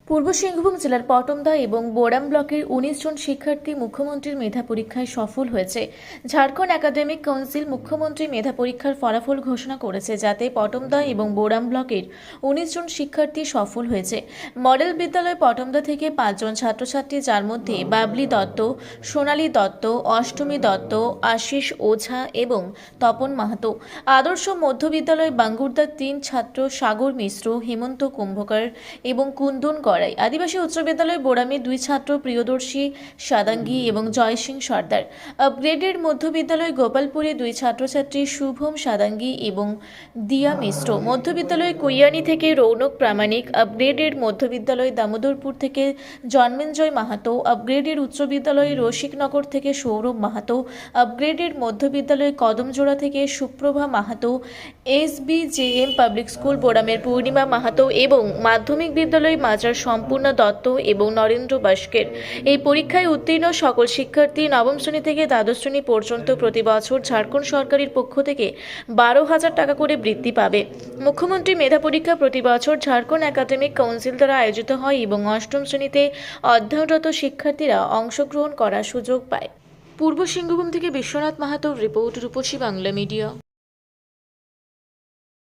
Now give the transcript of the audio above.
পূর্ব সিংভূম জেলার পটমদা এবং বোরাম ব্লকের ১৯ জন শিক্ষার্থী মুখ্যমন্ত্রীর মেধা পরীক্ষায় সফল হয়েছে। ঝাড়খণ্ড একাডেমিক কাউন্সিল মুখ্যমন্ত্রী মেধা পরীক্ষার ফলাফল ঘোষণা করেছে, যাতে পটমদা এবং বোরাম ব্লকের ১৯ জন শিক্ষার্থী সফল হয়েছে। মডেল বিদ্যালয় পটমদা থেকে ৫ জন ছাত্রছাত্রী, যার মধ্যে বাবলি দত্ত, সোনালী দত্ত, অষ্টমী দত্ত, আশিস ওঝা এবং তপন মাহাতো। আদর্শ মধ্য বিদ্যালয় বাঙ্গুরদার ৩ ছাত্র, সাগর মিশ্র, হেমন্ত কুম্ভকার এবং কুন্দন গড়াই। আদিবাসী উচ্চ বিদ্যালয় বোরামের ২ ছাত্র, প্রিয়দর্শী সাদাঙ্গী এবং জয় সিং সর্দার। আপগ্রেডেড মধ্য বিদ্যালয় গোপালপুরে ২ ছাত্রছাত্রী, শুভম সাদাঙ্গী এবং দিয়া মিশ্র। মধ্য বিদ্যালয় কুইয়ানি থেকে রৌনক প্রামাণিক। আপগ্রেডেড মধ্য বিদ্যালয় দামোদরপুর থেকে জন্মেঞ্জয় মাহাতো। আপগ্রেডেড উচ্চ বিদ্যালয় রসিকনগর থেকে সৌরভ মাহাতো। আপগ্রেডেড মধ্য বিদ্যালয় কদমজোড়া থেকে Suprabha Mahato. SBJM public school বোরামের পূর্ণিমা মাহাতো এবং মাধ্যমিক বিদ্যালয় মাজার সম্পূর্ণ দত্ত এবং নরেন্দ্র বাস্কের। এই পরীক্ষায় উত্তীর্ণ সকল শিক্ষার্থী নবম শ্রেণী থেকে দ্বাদশ শ্রেণী পর্যন্ত প্রতি বছর ঝাড়খণ্ড সরকারের পক্ষ থেকে ১২,০০০ টাকা করে বৃত্তি পাবে। মুখ্যমন্ত্রী মেধা পরীক্ষা প্রতি বছর ঝাড়খণ্ড একাডেমিক কাউন্সিল দ্বারা আয়োজিত হয় এবং অষ্টম শ্রেণীতে অধ্যয়নরত শিক্ষার্থীরা অংশগ্রহণ করার সুযোগ পায়। পূর্ব সিংভূম থেকে বিশ্বনাথ মাহাতোর রিপোর্ট, রূপসী বাংলা মিডিয়া।